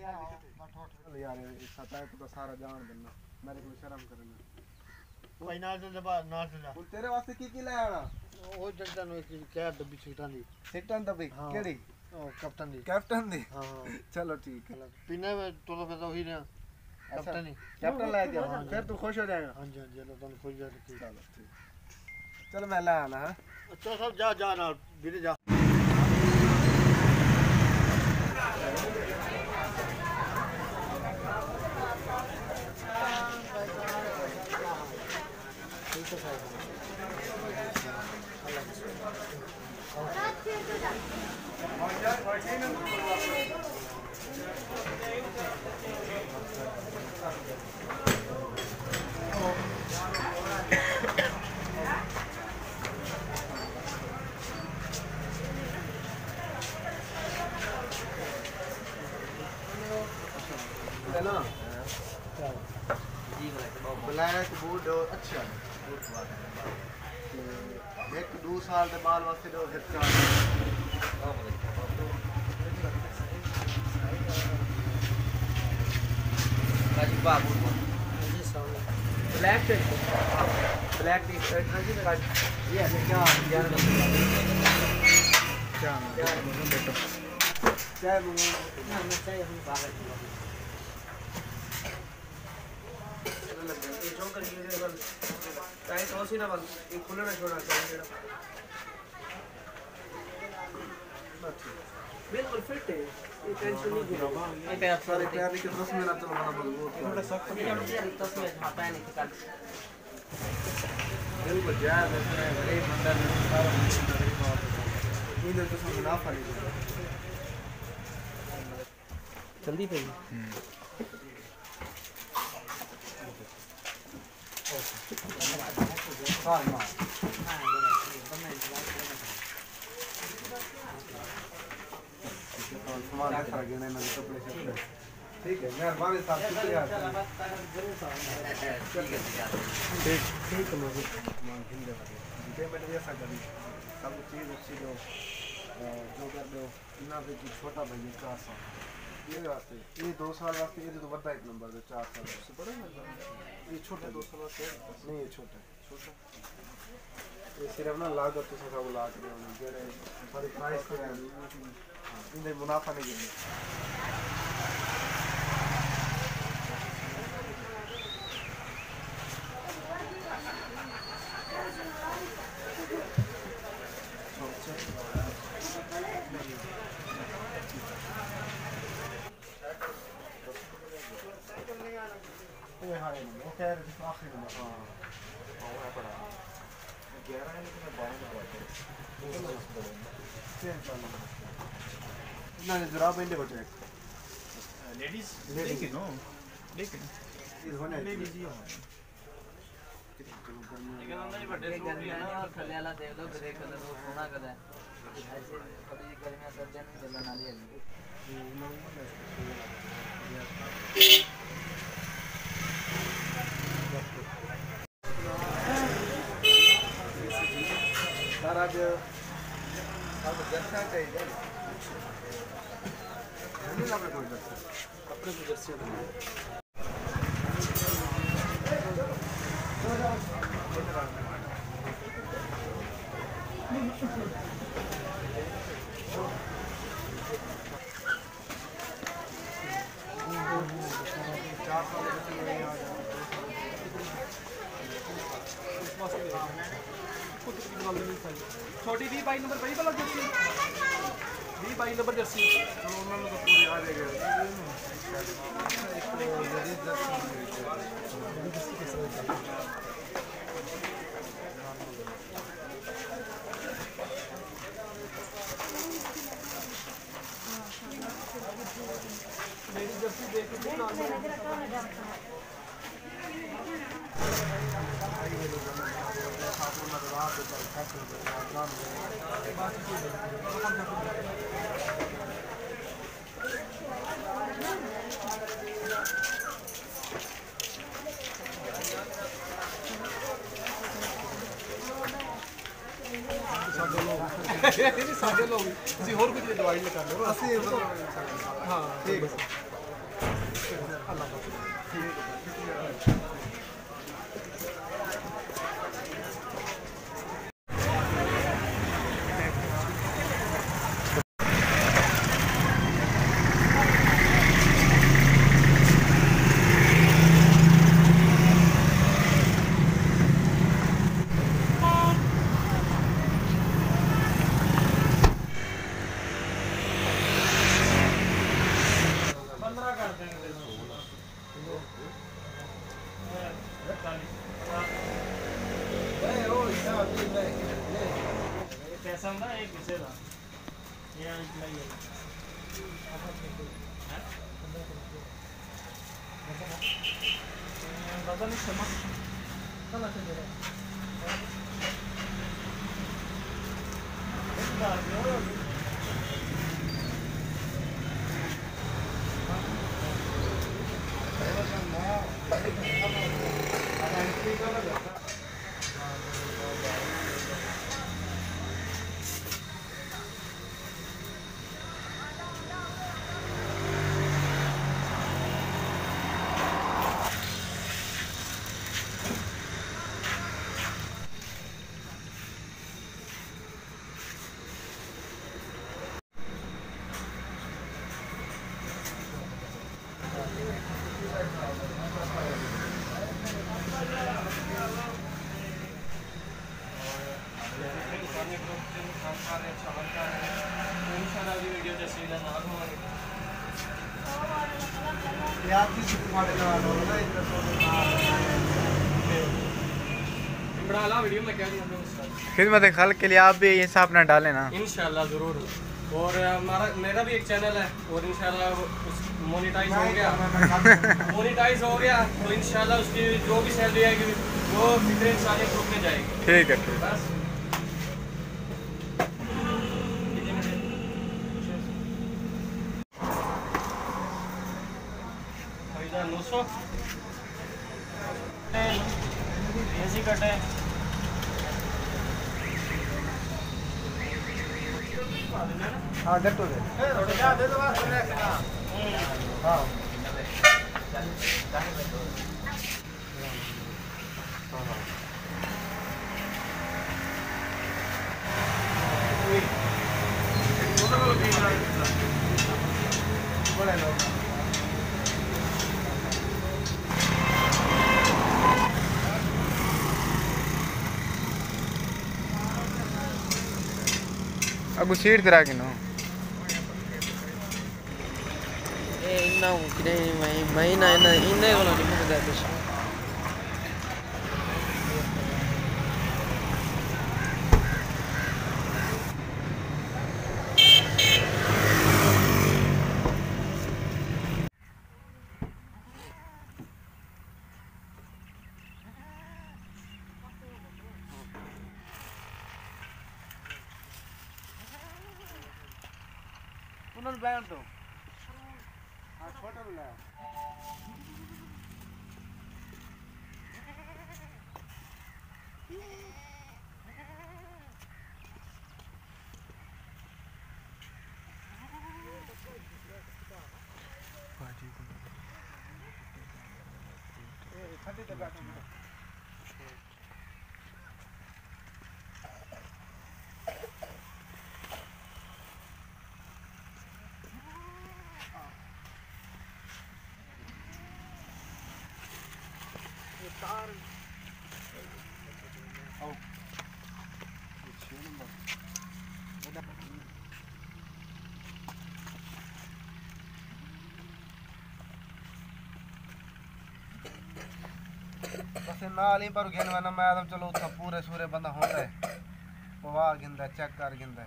यार सताए तो सारा जान देना मेरे को शर्म करना भाई नाल चल जा ਹੁਣ ਤੇਰੇ ਵਾਸਤੇ ਕੀ ਲੈ ਆਣਾ ਉਹ ਜੱਟਾਂ ਨੂੰ ਇੱਕ ਕਿਆ ਡੱਬੀ ਸੀਟਾਂ ਦੀ ਦਬੀ ਕਿਹੜੀ ਉਹ ਕੈਪਟਨ ਦੀ ਹਾਂ ਚਲੋ ਠੀਕ ਹੈ ਪੀਣਾ ਤੋਂ ਫਿਰ ਉਹੀ ਨੇ ਕੈਪਟਨ ਹੀ ਕੈਪਟਨ ਲੈ ਕੇ ਆਵਾਂ ਫਿਰ ਤੂੰ ਖੁਸ਼ ਹੋ ਜਾਏਗਾ ਹਾਂਜੀ ਹਾਂਜੀ ਚਲੋ ਤੁਹਾਨੂੰ ਖੁਸ਼ ਜਾ ਕੇ ਚਲੋ ਠੀਕ ਚਲ ਮੈਂ ਲੈ ਆਣਾ ਹਾਂ ਅੱਛਾ ਸਭ ਜਾ ਨਾਲ ਵੀਰੇ ਜਾ ब्लैक बूट अच्छा एक 2 साल के बाल वास्ते जो ब्लैक टी शर्ट बिल्कुल फिट है ये टेंशन नहीं गिरा ये पे सारे पैर के 10 मिनट चलो बड़ा मजबूत थोड़ा सख्त ये तस्वीर हाथ है नहीं निकाल बिल्कुल जायज है गरीब बंदा ने सारा गरीब बात है इधर तो मुनाफा नहीं जल्दी पे हाँ मां सामान रखा गया ना मेरे कपड़े से ठीक है मेहरबानी साहब शुक्रिया ठीक है मुझे पेमेंट भी ऐसा करी सब चीज़ अच्छी दो जो कर दो इतना भी छोटा भाई 400 ये वास्ते ये 2 साल वास्ते ये तो बड़ा एक नंबर है 4 साल से बड़ा ये छोटे 2 साल वास्ते नहीं ये छोटा ये सिर्फ ना लागत तो सब लाग रहे हैं जेरे सारी प्राइस को इन्हें मुनाफा नहीं गिरने ना जराब इंडे को चेक लेडीज लेकिन नो लेकिन इस होने लेडीज ही हो लेकिन अंदर ही बड़े सूट है ना और थले वाला देख लो ग्रे कलर वो सोना कलर है ऐसे कभी गर्मियां सर्दियां नहीं चलने वाली है सारा जो अब जैसा चाहिए नहीं लगे कोई जैसा अपने को जर्सी छोटी 20 22 नंबर पई भला जर्सी 20 22 नंबर जर्सी तो उन्होंने तो पूरी आ जाएगी मेरी जर्सी देख के साढ़े लोग किसी और कुछ दवाई निकाल लो हाँ ठीक है पैसा ਹੁੰਦਾ एक किसे ਦਾ ये वाली चलाई है पता नहीं समझ चला चल खिदमत खल्क के लिए आप भी ये सब अपना डालें ना इंशाल्लाह ज़रूर। और मेरा भी एक चैनल है और इंशाल्लाह मोनेटाइज हो गया तो इंशाल्लाह उसकी जो भी सैलरी आएगी वो फिक्र इंसानी ग्रुप में जाएगी। ठीक है ठीक बस ऐसी कटे हाँ डटो दे हाँ बड़े लोग अगू सीट करा के नो ए इन्ना उकरे महीना इन्ने कोलो नहीं मुझे कुछ उन्होंने बैन तो हाँ छोटा मिला ठंडी तो बैठो बस नाल ही पर गिनवाना मैं तो चलो उत्था पूरे सूरे बंदा होंदा है पवा गिनदा चेक कर गिनदा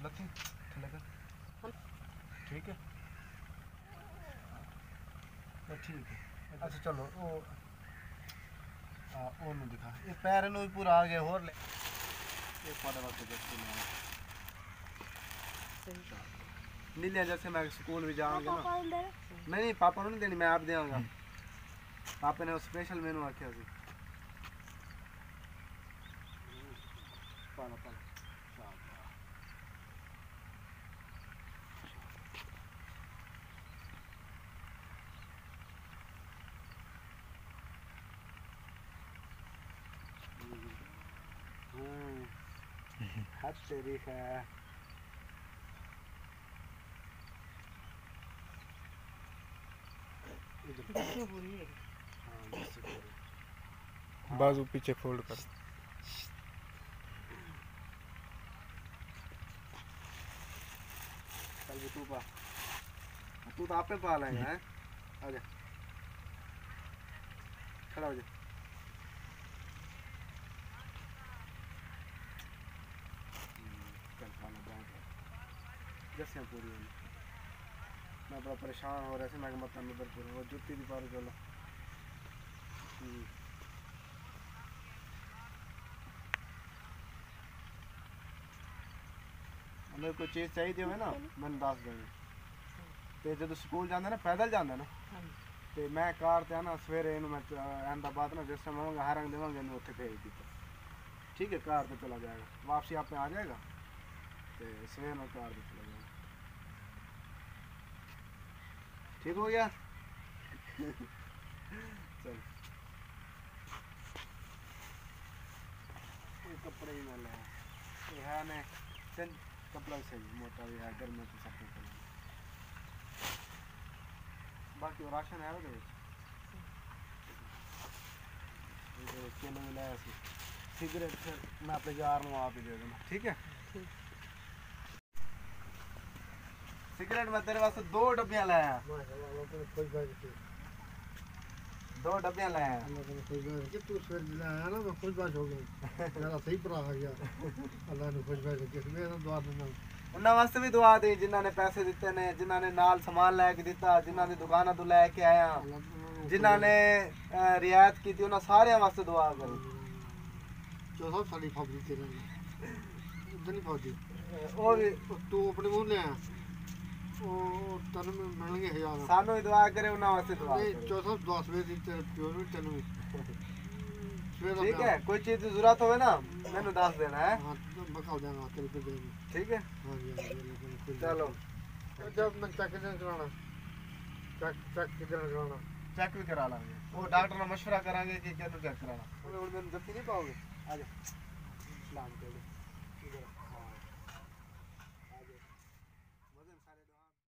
लकी थले कर ठीक है ठीक है अच्छा चलो वो ਉਹ ਨੂੰ ਦਿਖਾ ਇਹ ਪੈਰ ਨੂੰ ਵੀ ਪੂਰਾ ਆ ਗਿਆ ਹੋਰ ਲੈ ਇਹ ਤੁਹਾਡੇ ਵਾਸਤੇ ਦੇਖੋ नीलिया जैसे मैं स्कूल भी जाऊंगा ना नहीं पापा को नहीं देनी मैं आप देंगे आपने वो स्पेशल मेनू आख्या सी पाला पाला हद तेरी है बाजू पीछे फोल्ड कर। चल भी तू तो आपे पा लेगा हैं आजा खड़ा हो जा चल पाला बहुत जैसे पूरी होगी मैं बड़ा परेशान हो रहा था मैं मतलब उधर पूरा वो जुत्ती भी पार चलो हमें कोई चीज़ चाहिए हो ना मैंने दस देनी तो जो स्कूल जाता ना पैदल जाता ना तो मैं कार ते ना सवेरे इन मैं अहमदाबाद ना जिस टाइम आऊँगा हर रंग देवांगे इन उत्थे भेज दी ठीक है कार पे चला जाएगा वापसी आप पे आ जाएगा तो सवेरे में कार पे चला जाएगा ठीक हो गया चल कोई कपड़े ही ना ले ये है ने चल कपड़ा सही मोटा भी है गर्म में तो सब कुछ चलेगा बाकी वो राशन है वो केले में लाया सी सिगरेट फिर मैं अपने यार में आप ही दे दूँगा ठीक है सिगरेट मैं तेरे वास्ते 2 डब्बियाँ लाया दो डब्बियाँ लाया तू सवेर जिला आया ना मैं खुश बाश हो गई मेरा सही भरा आ गया अल्लाह ने खुश बाश किस में दुआ देना उन्होंने वास्ते भी दुआ दी जिन्होंने पैसे दिते ने जिन्होंने नाल सामान लैके दिता जिन्होंने दुकाना तो लैके आया जिन्होंने रियायत की थी उन्होंने सारे वास्ते दुआ करी जो सब साली फौजी तेरे उधर नहीं फौजी वो भी तू अपने मुंह ले आया ओ तन में मिलणगे 1000 सानू दुआ करे उन्होंने वास्ते दुआ नहीं करे। जो सब 10 बजे थी तेरे प्योर में तेन ठीक है कोई चीज की जरूरत होवे ना मैंने दस देना है हाँ तो बका देगा तेरे पे देंगे ठीक है हाँ जी चलो जब मैं चेक किधर कराना चेक किधर कराना चेक भी करा लेंगे वो डॉक्टर ने मशवरा करांगे कि क्या चेक कराना उन्हें जल्दी नहीं पाओगे आ जाओ सलाम कर